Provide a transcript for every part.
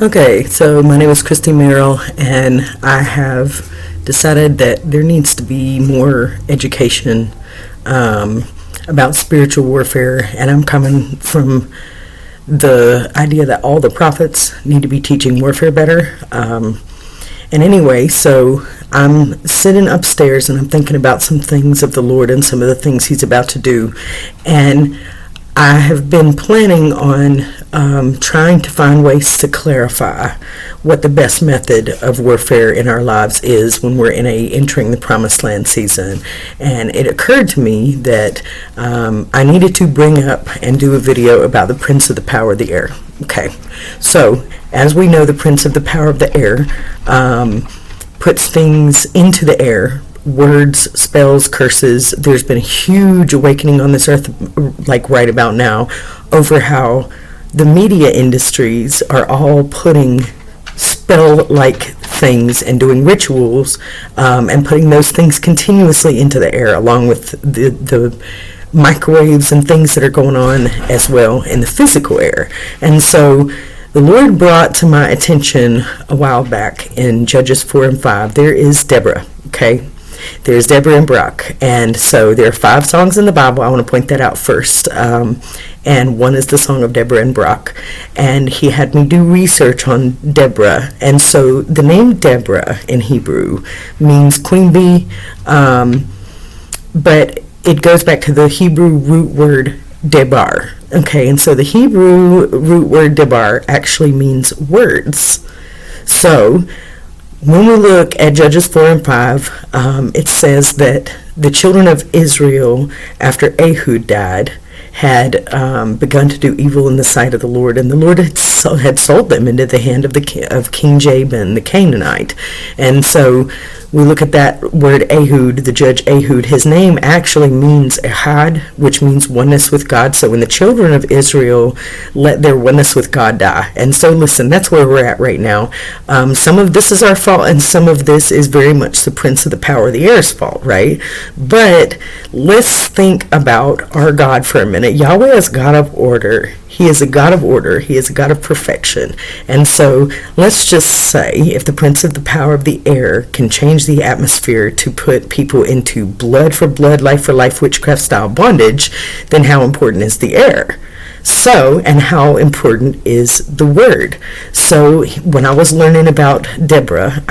Okay, so my name is Christy Merrill, and I have decided that there needs to be more education about spiritual warfare, and I'm coming from the idea that all the prophets need to be teaching warfare better. And anyway, so I'm sitting upstairs and I'm thinking about some things of the Lord and some of the things He's about to do, and I have been planning on trying to find ways to clarify what the best method of warfare in our lives is when we're entering the promised land season. And it occurred to me that I needed to bring up and do a video about the Prince of the Power of the Air. Okay, so as we know, the Prince of the Power of the Air puts things into the air. Words, spells, curses. There's been a huge awakening on this earth, like right about now, over how the media industries are all putting spell-like things and doing rituals and putting those things continuously into the air, along with the microwaves and things that are going on as well in the physical air. And so the Lord brought to my attention a while back in Judges 4 and 5, there is Deborah, okay? There's Deborah and Barak, and so there are 5 songs in the Bible. I want to point that out first, and one is the song of Deborah and Barak, and he had me do research on Deborah, and so the name Deborah in Hebrew means queen bee, but it goes back to the Hebrew root word debar, okay, and so the Hebrew root word debar actually means words. So when we look at Judges 4 and 5, it says that the children of Israel, after Ehud died, had begun to do evil in the sight of the Lord, and the Lord had sold them into the hand of King Jabin, the Canaanite. And so we look at that word Ehud, the judge Ehud. His name actually means Ehad, which means oneness with God. So when the children of Israel let their oneness with God die. And so listen, that's where we're at right now. Some of this is our fault, and some of this is very much the Prince of the Power of the Air's fault, right? But let's think about our God for a minute. Yahweh is God of order. He is a God of order. He is a God of perfection. And so let's just say if the Prince of the Power of the Air can change the atmosphere to put people into blood for blood, life for life, witchcraft style bondage, then how important is the air? So, and how important is the word? So when I was learning about Deborah,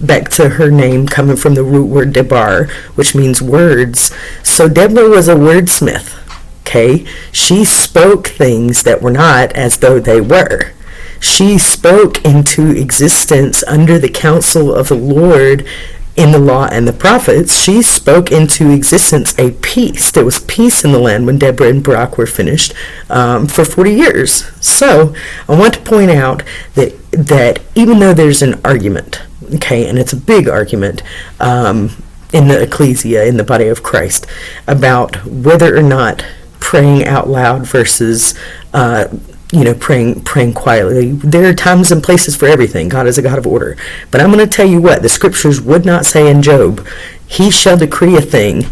back to her name coming from the root word debar, which means words. So Deborah was a wordsmith. Okay, she spoke things that were not as though they were. She spoke into existence under the counsel of the Lord in the law and the prophets. She spoke into existence a peace. There was peace in the land when Deborah and Barak were finished for 40 years. So I want to point out that even though there's an argument, okay, and it's a big argument, in the ecclesia, in the body of Christ, about whether or not praying out loud versus praying quietly. There are times and places for everything. God is a God of order. But I'm going to tell you what, the scriptures would not say in Job, he shall decree a thing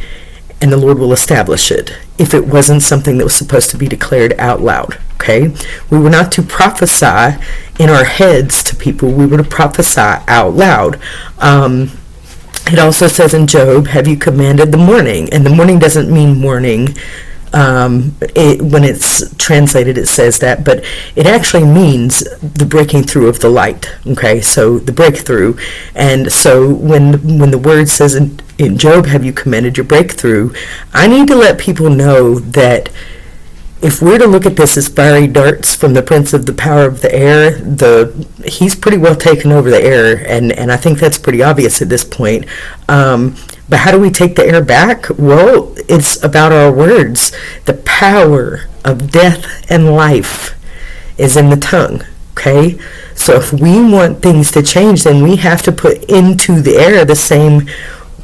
and the Lord will establish it, if it wasn't something that was supposed to be declared out loud. Okay? We were not to prophesy in our heads to people. We were to prophesy out loud. It also says in Job, have you commanded the morning? And the morning doesn't mean morning. When it's translated, it says that, but it actually means the breaking through of the light. Okay, so the breakthrough. And so when the word says in Job, have you commanded your breakthrough? I need to let people know that if we're to look at this as fiery darts from the Prince of the Power of the Air, he's pretty well taken over the air, and I think that's pretty obvious at this point. But how do we take the air back? Well, it's about our words. The power of death and life is in the tongue, okay? So if we want things to change, then we have to put into the air the same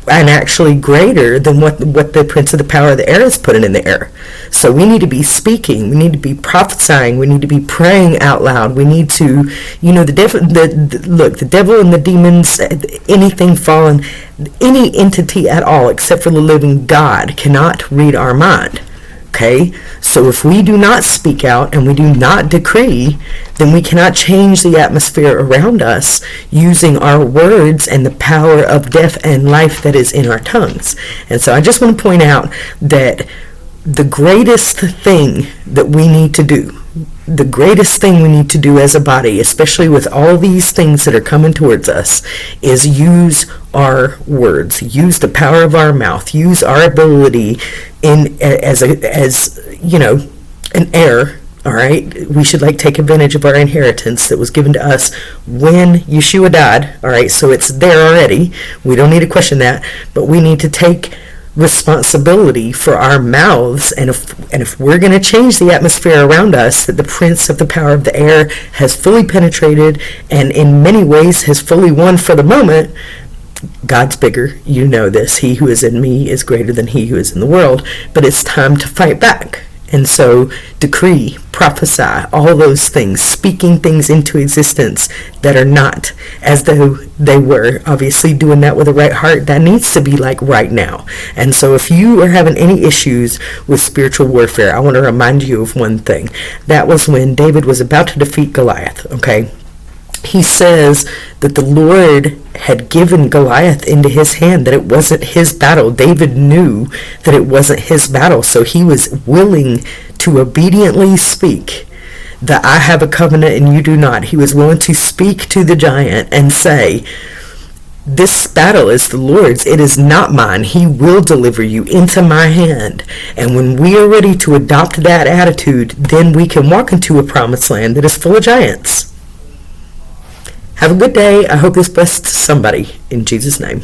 and actually greater than what the Prince of the Power of the Air is putting in the air. So we need to be speaking, we need to be prophesying, we need to be praying out loud, we need to, the devil and the demons, anything fallen, any entity at all except for the living God cannot read our mind. Okay, so if we do not speak out and we do not decree, then we cannot change the atmosphere around us using our words and the power of death and life that is in our tongues. And so I just want to point out that the greatest thing that we need to do, the greatest thing we need to do as a body, especially with all these things that are coming towards us, is use our words, use the power of our mouth, use our ability as an heir. All right, we should take advantage of our inheritance that was given to us when Yeshua died. All right, so it's there already. We don't need to question that, but we need to take responsibility for our mouths, and if we're going to change the atmosphere around us that the prince of the power of the air has fully penetrated and in many ways has fully won for the moment. God's bigger, you know this. He who is in me is greater than he who is in the world, but it's time to fight back. And so decree, prophesy, all those things, speaking things into existence that are not as though they were. Obviously doing that with the right heart, that needs to be right now. And so if you are having any issues with spiritual warfare, I want to remind you of one thing. That was when David was about to defeat Goliath, okay? He says that the Lord had given Goliath into his hand, that it wasn't his battle. David knew that it wasn't his battle, so he was willing to obediently speak that I have a covenant and you do not. He was willing to speak to the giant and say, this battle is the Lord's. It is not mine. He will deliver you into my hand. And when we are ready to adopt that attitude, then we can walk into a promised land that is full of giants. Have a good day. I hope this blessed somebody in Jesus' name.